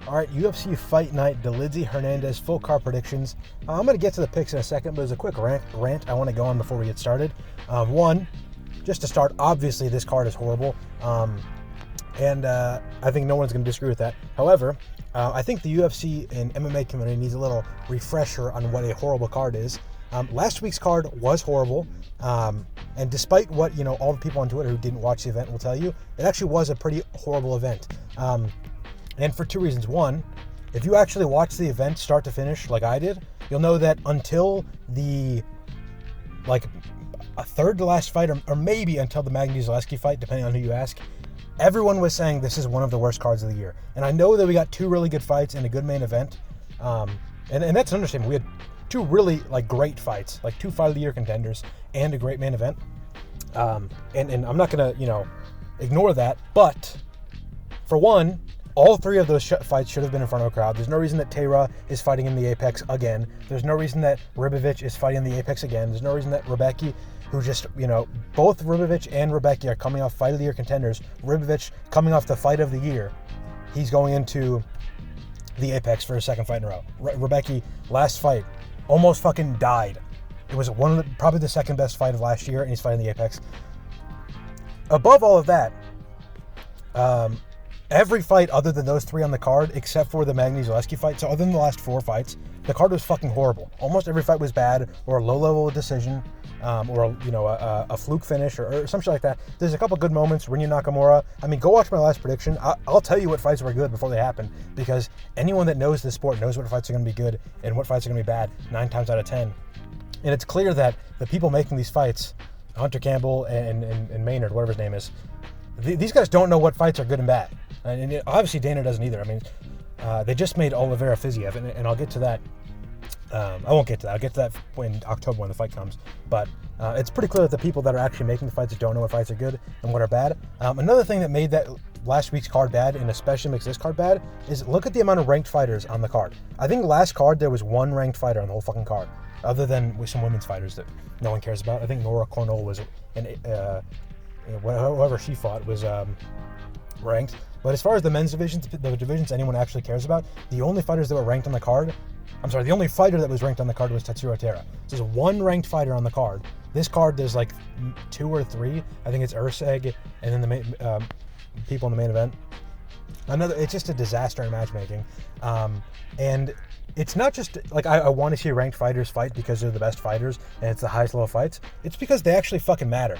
All right, UFC Fight Night, Dolidze, Hernandez, full card predictions. I'm going to get to the picks in a second, but there's a quick rant I want to go on before we get started. One, just to start, obviously this card is horrible, and I think no one's going to disagree with that. However, I think the UFC and MMA community needs a little refresher on what a horrible card is. Last week's card was horrible, and despite what all the people on Twitter who didn't watch the event will tell you, it actually was a pretty horrible event. And for two reasons. One, if you actually watch the event start to finish like I did, you'll know that until a third to last fight, or maybe until the Magny-Zaleski fight, depending on who you ask, everyone was saying this is one of the worst cards of the year. And I know that we got two really good fights and a good main event. And that's an understatement. We had two really great fights, two fight of the year contenders and a great main event. And I'm not going to, ignore that. But for one, all three of those fights should have been in front of a crowd. There's no reason that Taira is fighting in the Apex again. There's no reason that Ribovic is fighting in the Apex again. There's no reason that Rebecki, who just, both Ribovic and Rebecki are coming off fight of the year contenders. Ribovic coming off the fight of the year. He's going into the Apex for his second fight in a row. Rebecki, last fight, almost fucking died. It was probably the second best fight of last year, and he's fighting the Apex. Above all of that, every fight other than those three on the card, except for the Magny-Zaleski fight, so other than the last four fights, the card was fucking horrible. Almost every fight was bad, or a low-level decision, or a fluke finish, or some shit like that. There's a couple good moments. Rinya Nakamura. I mean, go watch my last prediction. I'll tell you what fights were good before they happen, because anyone that knows this sport knows what fights are going to be good and what fights are going to be bad 9 times out of 10. And it's clear that the people making these fights, Hunter Campbell and Maynard, whatever his name is, these guys don't know what fights are good and bad. And obviously Dana doesn't either. I mean, they just made Oliveira Fiziev, and I'll get to that. I won't get to that. I'll get to that in October when the fight comes. But it's pretty clear that the people that are actually making the fights don't know what fights are good and what are bad. Another thing that made that last week's card bad, and especially makes this card bad, is look at the amount of ranked fighters on the card. I think last card there was one ranked fighter on the whole fucking card, other than with some women's fighters that no one cares about. I think Nora Cornell was, whoever she fought was ranked. But as far as the men's divisions, the divisions anyone actually cares about, the only fighters that were ranked on the card, the only fighter that was ranked on the card was Tatsuro Taira. So there's one ranked fighter on the card. This card, there's 2 or 3. I think it's Erceg, and then the people in the main event. It's just a disaster in matchmaking. And it's not just I want to see ranked fighters fight because they're the best fighters and it's the highest level fights. It's because they actually fucking matter.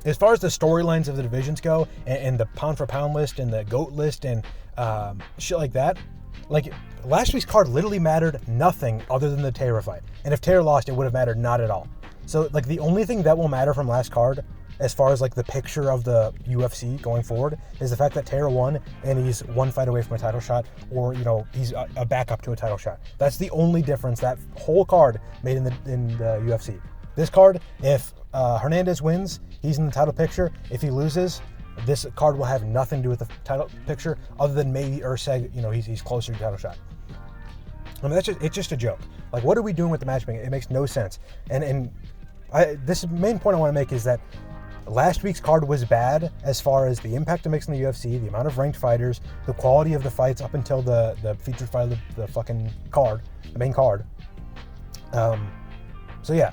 As far as the storylines of the divisions go, and the pound for pound list and the GOAT list and shit like that, last week's card literally mattered nothing other than the Taira fight. And if Taira lost, it would have mattered not at all. So the only thing that will matter from last card, as far as the picture of the UFC going forward, is the fact that Taira won and he's one fight away from a title shot, or he's a backup to a title shot. That's the only difference that whole card made in the UFC. This card, if Hernandez wins, he's in the title picture. If he loses, this card will have nothing to do with the title picture, other than maybe Erceg, he's closer to the title shot. I mean, it's just a joke. What are we doing with the matchmaking? It makes no sense. And this main point I want to make is that last week's card was bad as far as the impact it makes in the UFC, the amount of ranked fighters, the quality of the fights up until the featured fight of the fucking card, the main card. So yeah,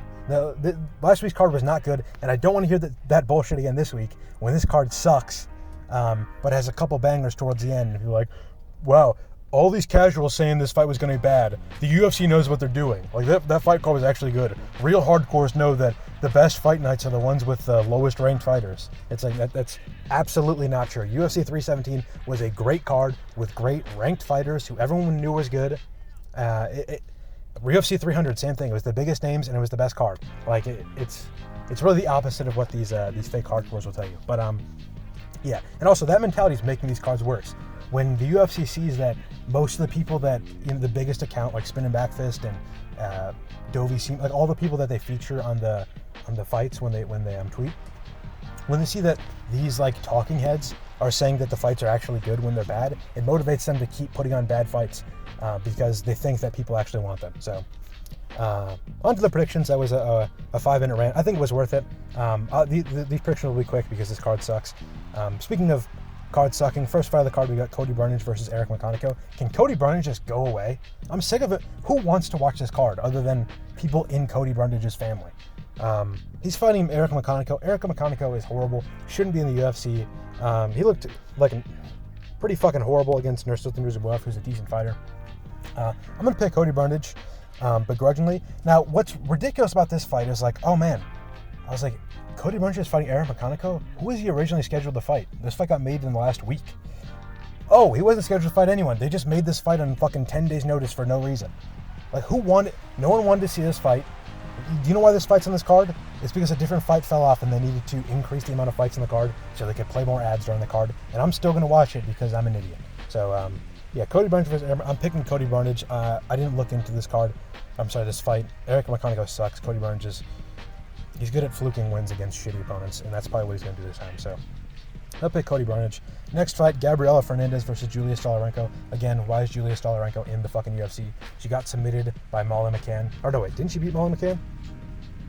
last week's card was not good, and I don't want to hear that bullshit again this week when this card sucks, but has a couple bangers towards the end. And you're like, wow, all these casuals saying this fight was going to be bad. The UFC knows what they're doing. That fight card was actually good. Real hardcores know that the best fight nights are the ones with the lowest ranked fighters. It's that's absolutely not true. UFC 317 was a great card with great ranked fighters who everyone knew was good. UFC 300, same thing. It was the biggest names and it was the best card. It's really the opposite of what these fake hardcores will tell you. But yeah, and also that mentality is making these cards worse. When the UFC sees that most of the people that the biggest account like Spin and Backfist and Dovey Seam, all the people that they feature on the fights when they tweet, when they see that these talking heads are saying that the fights are actually good when they're bad, it motivates them to keep putting on bad fights because they think that people actually want them. So on to the predictions. That was a 5-minute rant. I think it was worth it. These predictions will be quick because this card sucks. Speaking of Card sucking. First fight of the card, we got Cody Brundage versus Eryk McConico. Can Cody Brundage just go away? I'm sick of it. Who wants to watch this card other than people in Cody Brundage's family? He's fighting Eryk McConico. Eryk McConico is horrible. Shouldn't be in the UFC. He looked like pretty fucking horrible against Nursultan Nazarbayev, who's a decent fighter. I'm going to pick Cody Brundage begrudgingly. Now, what's ridiculous about this fight is like, oh man, I was like, Cody Brundage is fighting Eryk McConico? Who was he originally scheduled to fight? This fight got made in the last week. Oh, he wasn't scheduled to fight anyone. They just made this fight on fucking 10 days notice for no reason. Like, who wanted? No one wanted to see this fight. Do you know why this fight's on this card? It's because a different fight fell off and they needed to increase the amount of fights on the card so they could play more ads during the card. And I'm still going to watch it because I'm an idiot. So, yeah, Cody Brundage versus Eryk. I'm picking Cody Brundage. I didn't look into this card. I'm sorry, this fight. Eryk McConico sucks. Cody Brundage he's good at fluking wins against shitty opponents, and that's probably what he's going to do this time. So I'll pick Cody Brundage. Next fight, Gabriella Fernandes versus Juliya Stoliarenko. Again, why is Juliya Stoliarenko in the fucking UFC? She got submitted by Molly McCann. Or no, wait, didn't she beat Molly McCann?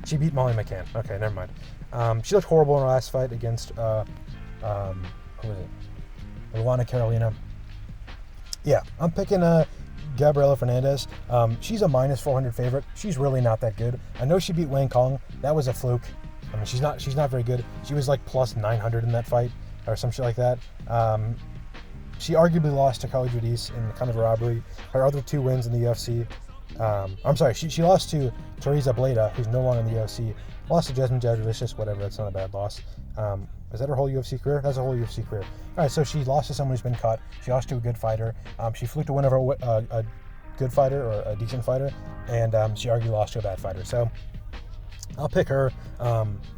She beat Molly McCann. Okay, never mind. She looked horrible in her last fight against, who was it? Luana Carolina. Yeah, I'm picking Gabriella Fernandes. She's a minus 400 favorite. She's really not that good. I know she beat Wang Kong. That was a fluke. I mean, she's not very good. She was like plus 900 in that fight or some shit like that. She arguably lost to Carly Judice in kind of a robbery. Her other two wins in the UFC. I'm sorry, she lost to Teresa Bleda, who's no longer in the UFC. Lost to Jasmine Jadrivicius, whatever. That's not a bad loss. Is that her whole UFC career? That's a whole UFC career. All right, so she lost to someone who's been cut. She lost to a good fighter. She fluked a win over a good fighter or a decent fighter, and she arguably lost to a bad fighter. So I'll pick her.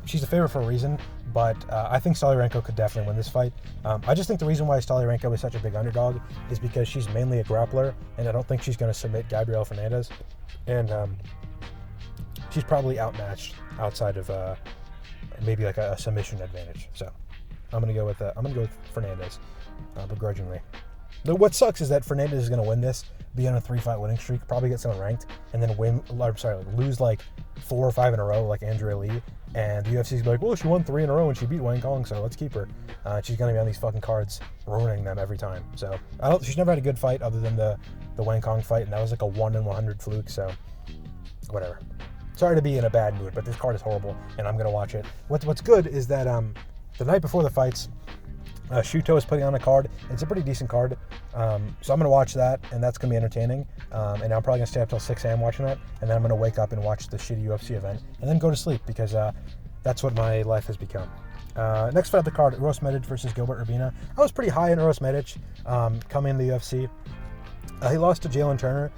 She's a favorite for a reason, but I think Stoliarenko could definitely win this fight. I just think the reason why Stoliarenko is such a big underdog is because she's mainly a grappler, and I don't think she's going to submit Gabriella Fernandes. And she's probably outmatched outside of maybe like a submission advantage. So I'm gonna go with Fernandes begrudgingly. Though what sucks is that Fernandes is gonna win this, be on a 3-fight winning streak, probably get someone ranked, and then lose like 4 or 5 in a row like Andrea Lee. And the UFC's like, well, she won 3 in a row and she beat Wang Kong, so let's keep her. She's gonna be on these fucking cards, ruining them every time. So she's never had a good fight other than the Wang Kong fight, and that was like a 1 in 100 fluke. So whatever. Sorry to be in a bad mood, but this card is horrible, and I'm gonna watch it. What's good is that the night before the fights, Shuto is putting on a card. It's a pretty decent card, so I'm gonna watch that, and that's gonna be entertaining. And I'm probably gonna stay up till 6 a.m. watching that, and then I'm gonna wake up and watch the shitty UFC event, and then go to sleep because that's what my life has become. Next fight of the card, Uros Medic versus Gilbert Urbina. I was pretty high on Uros Medic coming in the UFC. He lost to Jalen Turner.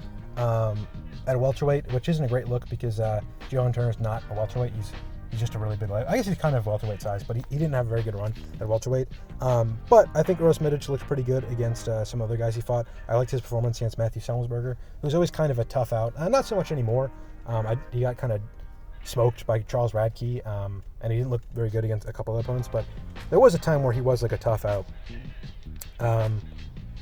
At a welterweight, which isn't a great look because Jalen Turner's not a welterweight. He's just a really big light. I guess he's kind of welterweight size, but he didn't have a very good run at welterweight. But I think Uros Medic looked pretty good against some other guys he fought. I liked his performance against Matthew Semmelsberger, who's always kind of a tough out. Not so much anymore. He got kind of smoked by Charles Radke, and he didn't look very good against a couple of opponents, but there was a time where he was like a tough out.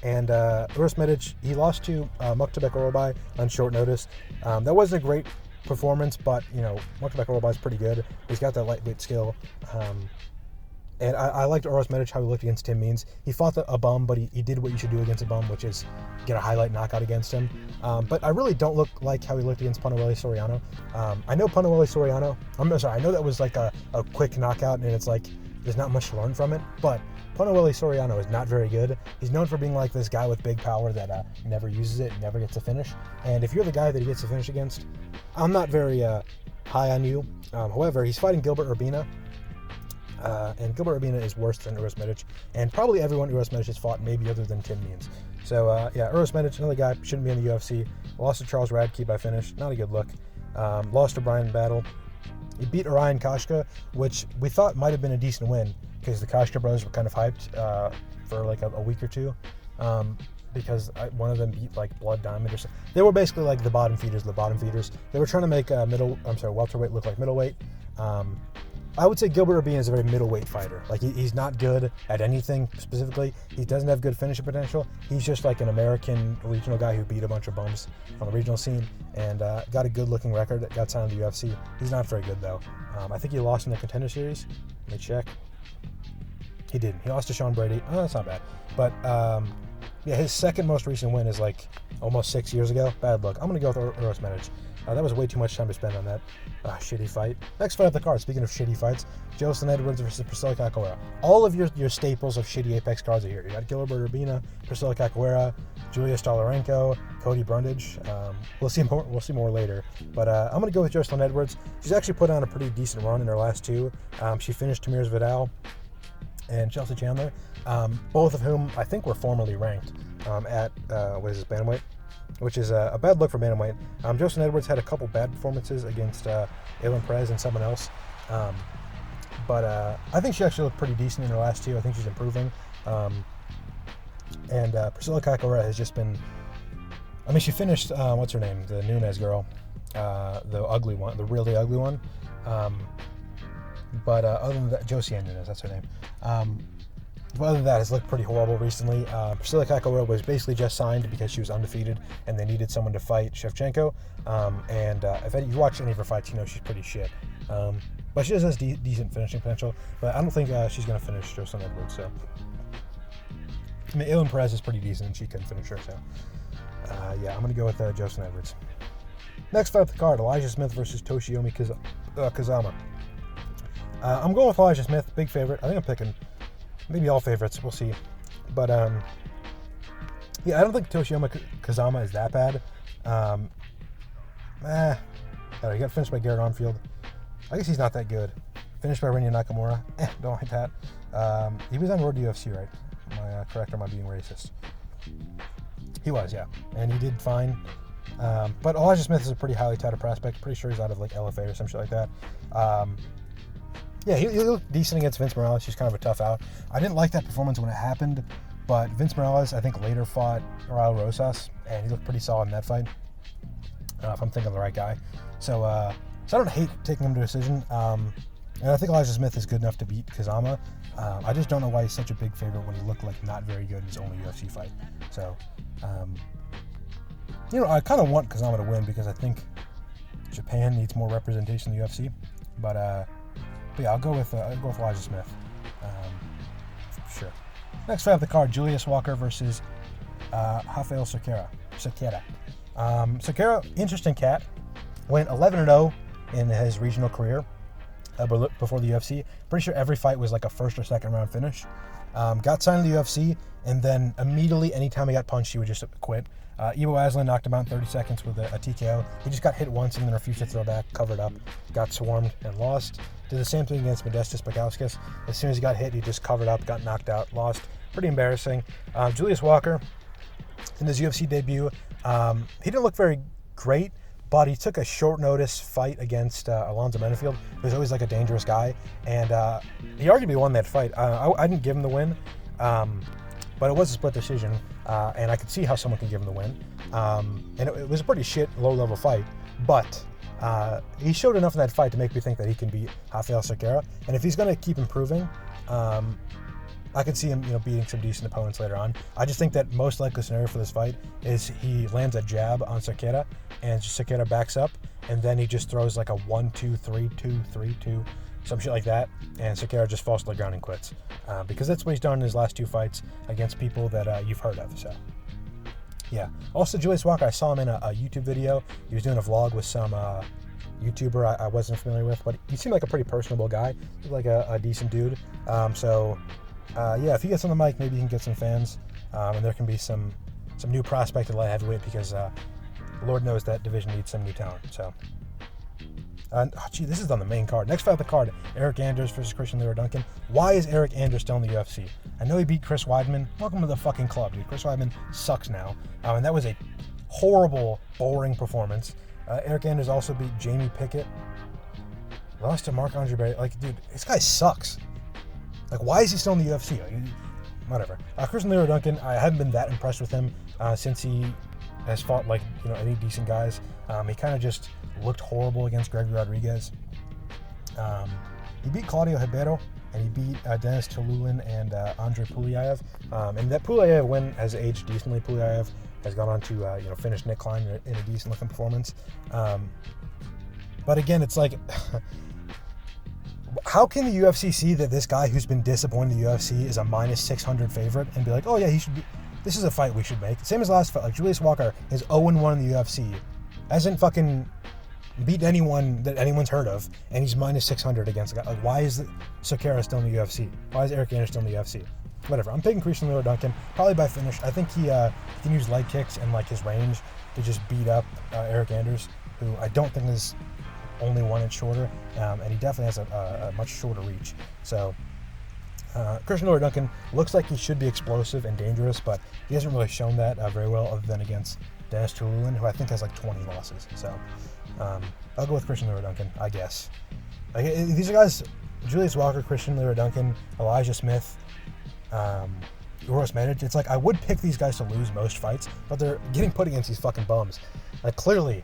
And Uros Medic, he lost to Muktabek Orobai on short notice. That wasn't a great performance, but, you know, Muktabek Orobai is pretty good. He's got that lightweight skill. And I liked Uros Medic, how he looked against Tim Means. He fought a bum, but he did what you should do against a bum, which is get a highlight knockout against him. But I really don't look like how he looked against Punahele Soriano. I know Punahele Soriano, I know that was like a quick knockout, and it's like there's not much to learn from it, but Punahele Soriano is not very good. He's known for being like this guy with big power that never uses it, never gets a finish. And if you're the guy that he gets a finish against, I'm not very high on you. However, he's fighting Gilbert Urbina, and Gilbert Urbina is worse than Uros Medic, and probably everyone Uros Medic has fought, maybe other than Tim Means. So yeah, Uros Medic, another guy, shouldn't be in the UFC. Lost to Charles Radke by finish, not a good look. Lost to Brian Battle. He beat Orion Koshka, which we thought might have been a decent win, because the Koshka brothers were kind of hyped for like a week or two, because one of them beat like Blood Diamond or something. They were basically like the bottom feeders. They were trying to make welterweight look like middleweight. I would say Gilbert Urbina is a very middleweight fighter. Like he's not good at anything specifically. He doesn't have good finishing potential. He's just like an American regional guy who beat a bunch of bums on the regional scene and got a good looking record. Got signed to the UFC. He's not very good though. I think he lost in the Contender Series. Let me check. He didn't. He lost to Sean Brady. Oh, that's not bad. But, yeah, his second most recent win is like almost 6 years ago. Bad luck. I'm going to go with Uros Medic. That was way too much time to spend on that shitty fight. Next fight up the card, speaking of shitty fights, Joselyne Edwards versus Priscila Cachoeira. All of your staples of shitty Apex cards are here. You got Gilbert, Urbina, Priscila Cachoeira, Juliya Stoliarenko, Cody Brundage. We'll see more later. But I'm going to go with Joselyne Edwards. She's actually put on a pretty decent run in her last two. She finished Tamir's Vidal and Chelsea Chandler, both of whom I think were formerly ranked at, bantamweight, which is a bad look for bantamweight. Joselyne Edwards had a couple bad performances against Aylin Perez and someone else, but I think she actually looked pretty decent in her last two. I think she's improving, and Priscila Cachoeira has just been, I mean, she finished, what's her name, the Nunes girl, the ugly one, the really ugly one, but other than that, Joselyne Nunes, that's her name. But other than that, it's looked pretty horrible recently. Priscila Cachoeira was basically just signed because she was undefeated and they needed someone to fight Shevchenko. If you watch any of her fights, you know she's pretty shit. But she does have decent finishing potential. But I don't think she's going to finish Joselyne Edwards. So, I mean, Aylin Perez is pretty decent and she couldn't finish her. So, yeah, I'm going to go with Joselyne Edwards. Next fight up the card, Elijah Smith versus Toshiomi Kazama. I'm going with Elijah Smith, big favorite. I think I'm picking maybe all favorites, we'll see. But, yeah, I don't think Toshiomi Kazama is that bad. He got finished by Garrett Onfield. I guess he's not that good. Finished by Rinya Nakamura. Don't like that. He was on road to UFC, right? My correct, or am I being racist? He was, yeah. And he did fine. But Elijah Smith is a pretty highly touted prospect. Pretty sure he's out of like LFA or some shit like that. Yeah, he looked decent against Vince Morales. He's kind of a tough out. I didn't like that performance when it happened, but Vince Morales, I think, later fought Raul Rosas, and he looked pretty solid in that fight, if I'm thinking of the right guy. So I don't hate taking him to a decision, and I think Elijah Smith is good enough to beat Kazama. I just don't know why he's such a big favorite when he looked like not very good in his only UFC fight. So, I kind of want Kazama to win because I think Japan needs more representation in the UFC, but yeah, I'll go with Elijah Smith. Sure. Next fight of the card, Julius Walker versus Rafael Cerqueira. Cerqueira, interesting cat. Went 11-0 in his regional career before the UFC. Pretty sure every fight was like a first or second round finish. Got signed to the UFC, and then immediately, anytime he got punched, he would just quit. Ivo Aslan knocked him out in 30 seconds with a TKO. He just got hit once and then refused to throw back, covered up, got swarmed, and lost. Did the same thing against Modestas Bukauskas. As soon as he got hit, he just covered up, got knocked out, lost. Pretty embarrassing. Julius Walker, in his UFC debut, he didn't look very great, but he took a short notice fight against Alonzo Menefield, who's always like a dangerous guy, and he arguably won that fight. I didn't give him the win, but it was a split decision, and I could see how someone could give him the win. And it was a pretty shit low-level fight, but he showed enough in that fight to make me think that he can beat Rafael Cerqueira, and if he's going to keep improving, I could see him, beating some decent opponents later on. I just think that most likely scenario for this fight is he lands a jab on Cerqueira, and Cerqueira backs up, and then he just throws like a 1-2, 3-2, 3-2, some shit like that, and Cerqueira just falls to the ground and quits. Because that's what he's done in his last two fights against people that you've heard of. So, yeah. Also, Julius Walker, I saw him in a YouTube video. He was doing a vlog with some YouTuber I wasn't familiar with, but he seemed like a pretty personable guy. He was like a decent dude. Yeah, if he gets on the mic, maybe he can get some fans, and there can be some new prospect at light heavyweight because Lord knows that division needs some new talent. So, this is on the main card. Next fight on the card, Eryk Anders versus Christian Leroy Duncan. Why is Eryk Anders still in the UFC? I know he beat Chris Weidman. Welcome to the fucking club, dude. Chris Weidman sucks now, and that was a horrible, boring performance. Eryk Anders also beat Jamie Pickett. Lost to Marc-Andre Barry. Like, dude, this guy sucks. Like, why is he still in the UFC? Like, whatever. Christian Leroy Duncan, I haven't been that impressed with him since he has fought, any decent guys. He kind of just looked horrible against Gregory Rodriguez. He beat Claudio Ribeiro, and he beat Denis Tululin and Andre Pulyaev. And that Pulyaev win has aged decently. Pulyaev has gone on to, finish Nick Klein in a decent-looking performance. But again, it's like... how can the UFC see that this guy who's been disappointed in the UFC is a -600 favorite and be like, oh yeah, he should be, this is a fight we should make? Same as last fight. Like, Julius Walker is 0-1 in the UFC. Hasn't fucking beat anyone that anyone's heard of, and he's -600 against a guy. Like, why is Cerqueira still in the UFC? Why is Erceg still in the UFC? Whatever. I'm taking Christian Leroy Duncan, probably by finish. I think he can use leg kicks and like his range to just beat up Eryk, who I don't think is only 1 inch shorter, and he definitely has a much shorter reach. So Christian Leroy Duncan looks like he should be explosive and dangerous, but he hasn't really shown that very well, other than against Dennis Tululin, who I think has like 20 losses. So I'll go with Christian Leroy Duncan, I guess. Like, these are guys: Julius Walker, Christian Leroy Duncan, Elijah Smith, Uros Manage. It's like, I would pick these guys to lose most fights, but they're getting put against these fucking bums. Like, clearly,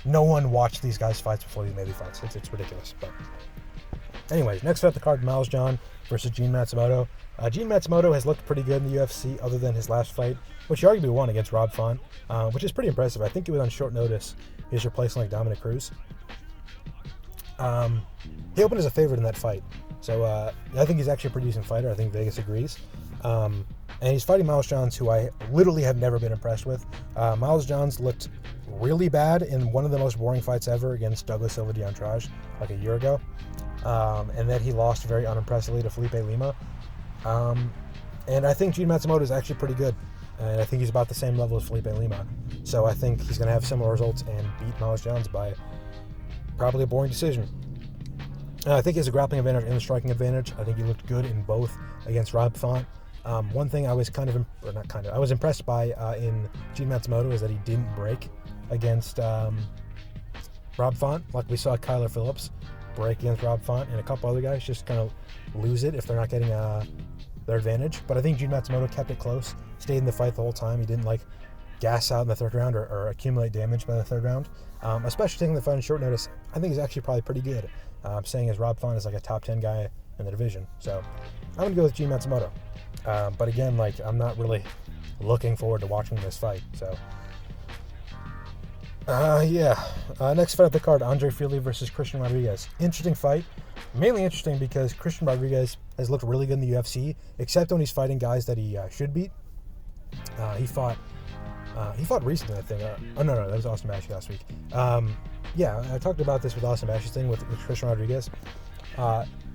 no one watched these guys' fights before these made these fights. It's ridiculous. But anyways, next up the card, Miles John versus Gene Matsumoto. Gene Matsumoto has looked pretty good in the UFC, other than his last fight, which he arguably won against Rob Font, which is pretty impressive. I think it was on short notice. He was replacing like Dominic Cruz. He opened as a favorite in that fight. So I think he's actually a pretty decent fighter. I think Vegas agrees. And he's fighting Miles Johns, who I literally have never been impressed with. Miles Johns looked really bad in one of the most boring fights ever against Douglas Silva de Andrade like a year ago. And then he lost very unimpressively to Felipe Lima. And I think Gene Matsumoto is actually pretty good. And I think he's about the same level as Felipe Lima. So I think he's going to have similar results and beat Miles Johns by probably a boring decision. I think he has a grappling advantage and a striking advantage. I think he looked good in both against Rob Font. One thing I was I was impressed by in Gene Matsumoto is that he didn't break against Rob Font. Like we saw Kyler Phillips break against Rob Font, and a couple other guys just kind of lose it if they're not getting their advantage. But I think Gene Matsumoto kept it close, stayed in the fight the whole time. He didn't like gas out in the third round or accumulate damage by the third round. Especially taking the fight on short notice, I think he's actually probably pretty good. Saying as Rob Font is like a top 10 guy in the division. So I'm going to go with Gene Matsumoto. But again, like, I'm not really looking forward to watching this fight. So, next fight up the card, Andre Fili versus Christian Rodriguez. Interesting fight. Mainly interesting because Christian Rodriguez has looked really good in the UFC, except when he's fighting guys that he should beat. He fought recently, I think. No, that was Austin Bashi last week. I talked about this with Austin Bashi's thing with Christian Rodriguez.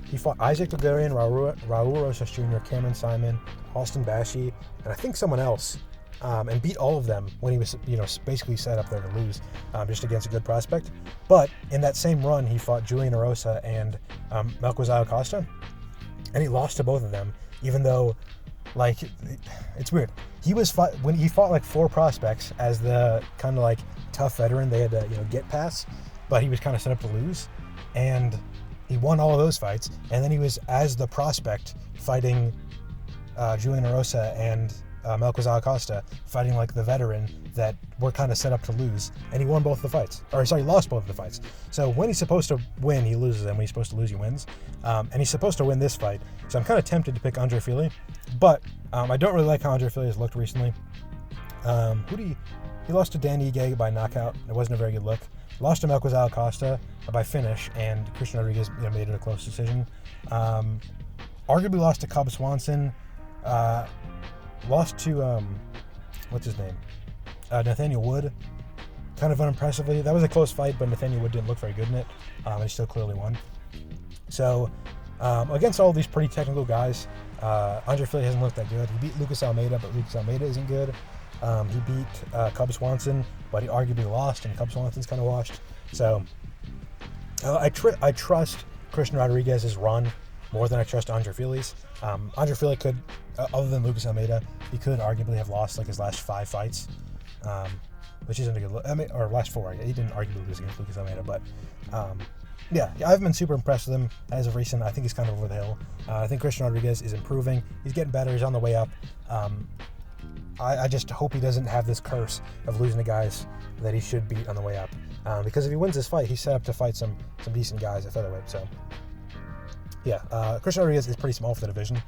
He fought Isaac Toguerian, Raul Rosas Jr., Cameron Simon, Austin Bashi, and I think someone else, and beat all of them when he was, basically set up there to lose, just against a good prospect. But in that same run, he fought Julian Erosa and Melquizael Costa, and he lost to both of them, even though, like, it's weird. When he fought like 4 prospects as the kind of like tough veteran, they had to get past, but he was kind of set up to lose, and he won all of those fights. And then he was as the prospect fighting Julian Erosa and Melquizael Costa, fighting like the veteran that were kind of set up to lose, and he won both the fights. He lost both of the fights. So when he's supposed to win, he loses, and when he's supposed to lose, he wins. And he's supposed to win this fight. So I'm kind of tempted to pick Andre Fili, but I don't really like how Andre Fili has looked recently. He lost to Dan Ige by knockout. It wasn't a very good look. Lost to Melquizael Costa by finish, and Christian Rodriguez made it a close decision. Arguably lost to Cub Swanson. Lost to what's his name? Nathaniel Wood. Kind of unimpressively. That was a close fight, but Nathaniel Wood didn't look very good in it. And he still clearly won. So against all these pretty technical guys, Andre Fili hasn't looked that good. He beat Lucas Almeida, but Lucas Almeida isn't good. He beat Cub Swanson, but he arguably lost, and Cub Swanson's kind of washed. So I trust Christian Rodriguez's run more than I trust Andre Fili's. Andre Fili could, other than Lucas Almeida, he could arguably have lost like his last 5 fights, which isn't a good look. Or last 4. He didn't arguably lose against Lucas Almeida, but I haven't been super impressed with him as of recent. I think he's kind of over the hill. I think Christian Rodriguez is improving. He's getting better. He's on the way up. I just hope he doesn't have this curse of losing to guys that he should beat on the way up. Because if he wins this fight, he's set up to fight some decent guys at featherweight. So, Christian Rodriguez is pretty small for the division,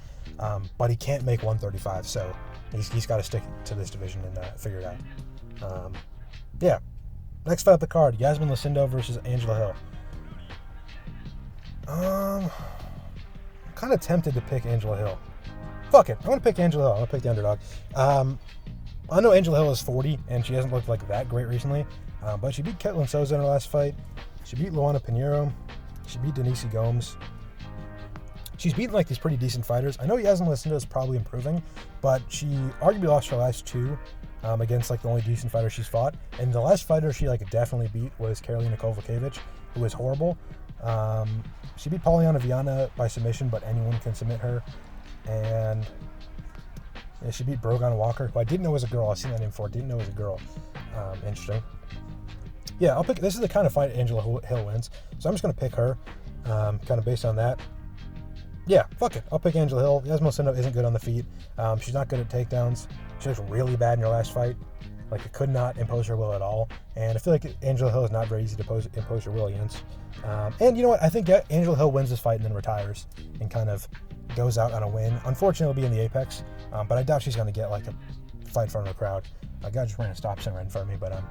but he can't make 135. So he's got to stick to this division and figure it out. Next fight up the card, Iasmin Lucindo versus Angela Hill. I'm kind of tempted to pick Angela Hill. Fuck it. I'm going to pick Angela Hill. I'm going to pick the underdog. I know Angela Hill is 40, and she hasn't looked like that great recently, but she beat Ketlin Souza in her last fight. She beat Luana Pinheiro. She beat Denise Gomes. She's beaten like these pretty decent fighters. I know Iasmin Lucindo is probably improving, but she arguably lost her last two against like the only decent fighter she's fought. And the last fighter she like definitely beat was Karolina Kowalkiewicz, who was horrible. She beat Poliana Viana by submission, but anyone can submit her. And yeah, she beat Brogan Walker, who I didn't know was a girl. I've seen that name before. Didn't know was a girl. Interesting. Yeah, I'll pick. This is the kind of fight Angela Hill wins, so I'm just gonna pick her, kind of based on that. Yeah, fuck it. I'll pick Angela Hill. Iasmin Lucindo isn't good on the feet. She's not good at takedowns. She looked really bad in her last fight. Like, it could not impose her will at all. And I feel like Angela Hill is not very easy to impose her will against. And you know what? I think Angela Hill wins this fight and then retires and kind of goes out on a win. Unfortunately, it'll be in the Apex, but I doubt she's going to get like a fight in front of a crowd. A guy just ran a stop sign right in front of me, but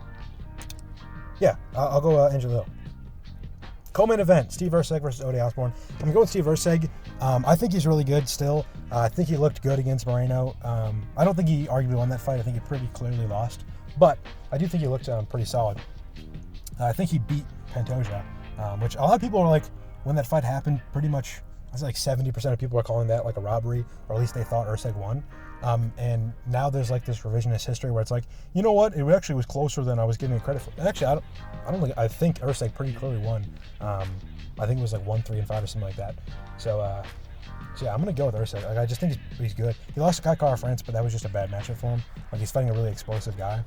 yeah, I'll go Angela Hill. Co-main event, Steve Erceg versus Ode Osbourne. I'm going Steve Erceg. I think he's really good still. I think he looked good against Moreno. I don't think he arguably won that fight. I think he pretty clearly lost. But I do think he looked pretty solid. I think he beat Pantoja, which a lot of people are like, when that fight happened, pretty much, I was like 70% of people are calling that like a robbery, or at least they thought Erceg won. And now there's like this revisionist history where it's like, you know what, it actually was closer than I was giving it credit for. Actually, I think Erceg pretty clearly won. I think it was like 1-3-5 or something like that. So yeah, I'm gonna go with Erceg. Like, I just think he's good. He lost to Cachoeira France, but that was just a bad matchup for him. Like, he's fighting a really explosive guy.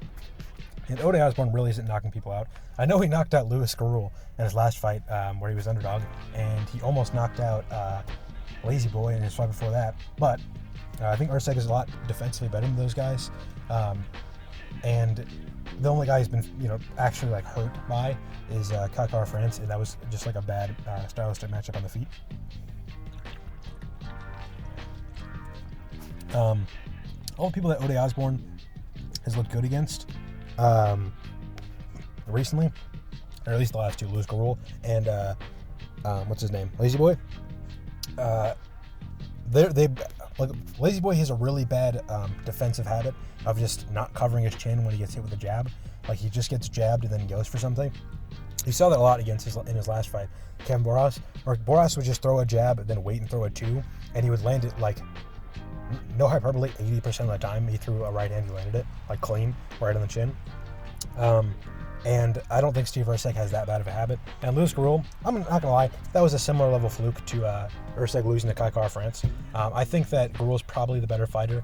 And Ode Osbourne really isn't knocking people out. I know he knocked out Luis Garul in his last fight, where he was underdog, and he almost knocked out Lazy Boy in his fight before that. But I think Erceg is a lot defensively better than those guys. And the only guy he's been, actually like hurt by is Cachoeira France, and that was just like a bad stylistic matchup on the feet. All the people that Ode Osbourne has looked good against recently, or at least the last two, Luis Garul and what's his name, Lazy Boy. Like, Lazy Boy has a really bad defensive habit of just not covering his chin when he gets hit with a jab. Like, he just gets jabbed and then goes for something. You saw that a lot in his last fight, Kevin Boras, where Boras would just throw a jab and then wait and throw a two, and he would land it like, no hyperbole, 80% of the time he threw a right hand, he landed it like clean, right on the chin. And I don't think Steve Erceg has that bad of a habit. And Luis Garul, I'm not gonna lie, that was a similar level fluke to Erceg losing to Cachoeira France. I think that Garul's probably the better fighter.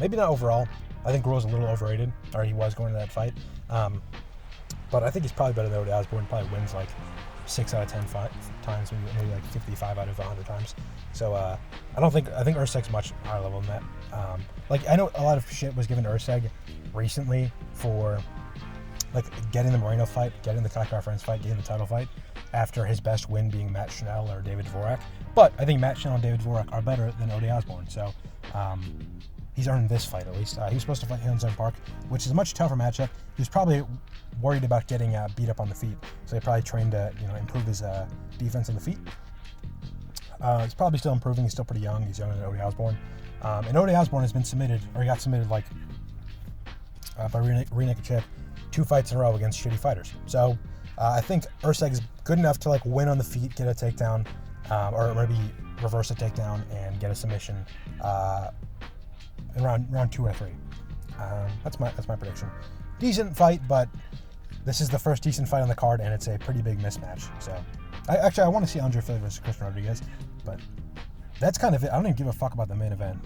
Maybe not overall. I think Garul's a little overrated, or he was going to that fight. But I think he's probably better than Ode Osbourne. Probably wins like 6 out of 10 times, maybe like 55 out of 100 times. So I think Erceg's much higher level than that. Like, I know a lot of shit was given to Erceg recently for like getting the Moreno fight, getting the Cachoeira France fight, getting the title fight, after his best win being Matt Schnell or David Dvorak. But I think Matt Schnell and David Dvorak are better than Ode Osbourne. So he's earned this fight at least. He was supposed to fight Hyun-Sung Park, which is a much tougher matchup. He was probably worried about getting beat up on the feet, so he probably trained to improve his defense on the feet. He's probably still improving. He's still pretty young. He's younger than Ode Osbourne. And Ode Osbourne has been submitted, or he got submitted like by Rena Kachip 2 fights in a row against shitty fighters. So I think Erceg is good enough to like win on the feet, get a takedown, or maybe reverse a takedown and get a submission in round 2 or 3. That's my prediction. Decent fight, but this is the first decent fight on the card, and it's a pretty big mismatch. So I want to see Andre Fili versus Christian Rodriguez, but that's kind of it. I don't even give a fuck about the main event.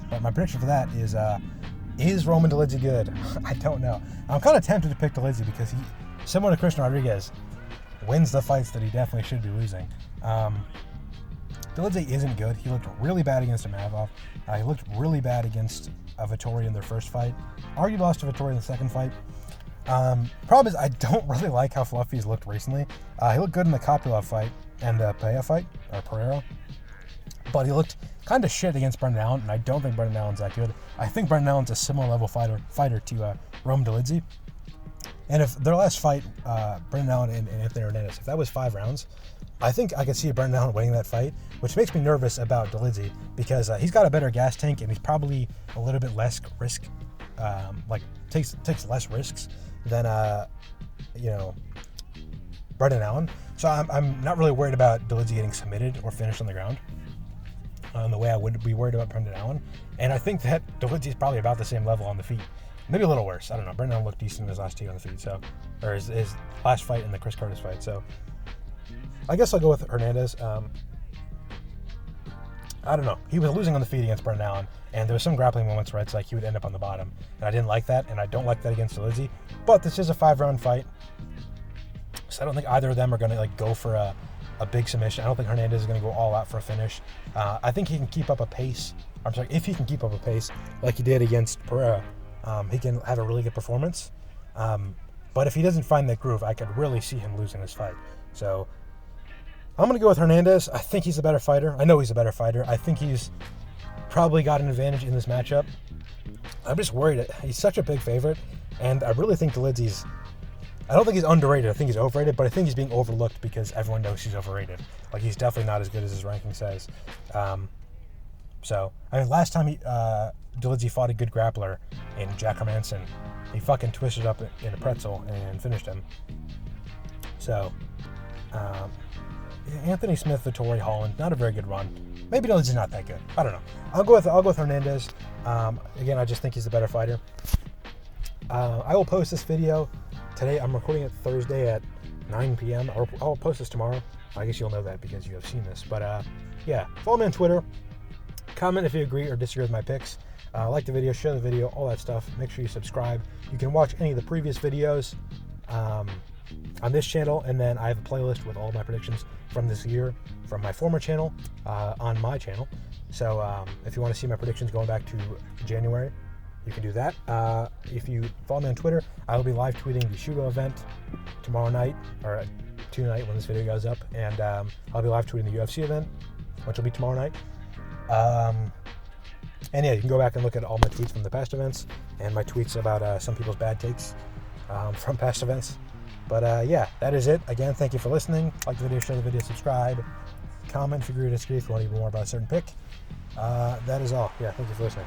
But my prediction for that is Roman Dolidze good? I don't know. I'm kind of tempted to pick Dolidze because he, similar to Christian Rodriguez, wins the fights that he definitely should be losing. Dolidze isn't good. He looked really bad against Imavov. He looked really bad against Vettori in their first fight. Arguably lost to Vettori in the second fight. Problem is, I don't really like how fluffy he's looked recently. He looked good in the Kopylov fight and Pereira fight, or Pereira. But he looked kind of shit against Brendan Allen, and I don't think Brendan Allen's that good. I think Brendan Allen's a similar level fighter to Roman Dolidze. And if their last fight, Brendan Allen and Anthony Hernandez, if that was 5 rounds, I think I could see Brendan Allen winning that fight, which makes me nervous about Dolidze because he's got a better gas tank and he's probably a little bit less risk, takes less risks than Brendan Allen. So I'm not really worried about Dolidze getting submitted or finished on the ground the way I would be worried about Brendan Allen. And I think that Dolidze is probably about the same level on the feet. Maybe a little worse. I don't know. Brendan Allen looked decent in his last 2 on the feet, or his last fight in the Chris Curtis fight. So I guess I'll go with Hernandez. I don't know. He was losing on the feet against Brendan Allen, and there was some grappling moments where it's like he would end up on the bottom, and I didn't like that, and I don't like that against Dolidze. But this is a 5-round fight, so I don't think either of them are going to go for a big submission. I don't think Hernandez is going to go all out for a finish. I think he can keep up a pace. I'm sorry, if he can keep up a pace like he did against Pereira, he can have a really good performance. But if he doesn't find that groove, I could really see him losing this fight. So I'm going to go with Hernandez. I think he's a better fighter. I know he's a better fighter. I think he's probably got an advantage in this matchup. I'm just worried. He's such a big favorite, and I really think Dolidze's... I don't think he's underrated. I think he's overrated, but I think he's being overlooked because everyone knows he's overrated. He's definitely not as good as his ranking says. Last time Dolidze fought a good grappler in Jack Hermanson, he fucking twisted up in a pretzel and finished him. So, Anthony Smith, Vittori, Holland, not a very good run. Maybe Dolidze's not that good. I don't know. I'll go with Hernandez. Again, I just think he's the better fighter. I will post this video today. I'm recording it Thursday at 9 p.m. I'll post this tomorrow. I guess you'll know that because you have seen this. But yeah, follow me on Twitter. Comment if you agree or disagree with my picks. Like the video, share the video, all that stuff. Make sure you subscribe. You can watch any of the previous videos on this channel, and then I have a playlist with all my predictions from this year from my former channel on my channel. So if you want to see my predictions going back to January, you can do that. If you follow me on Twitter, I will be live tweeting the Shugo event tomorrow night, or tonight when this video goes up, and I'll be live tweeting the UFC event, which will be tomorrow night. And yeah, you can go back and look at all my tweets from the past events and my tweets about some people's bad takes from past events. But yeah, that is it. Again, thank you for listening. Like the video, share the video, subscribe, comment if you agree or disagree, if you want to hear more about a certain pick. That is all. Yeah, thank you for listening.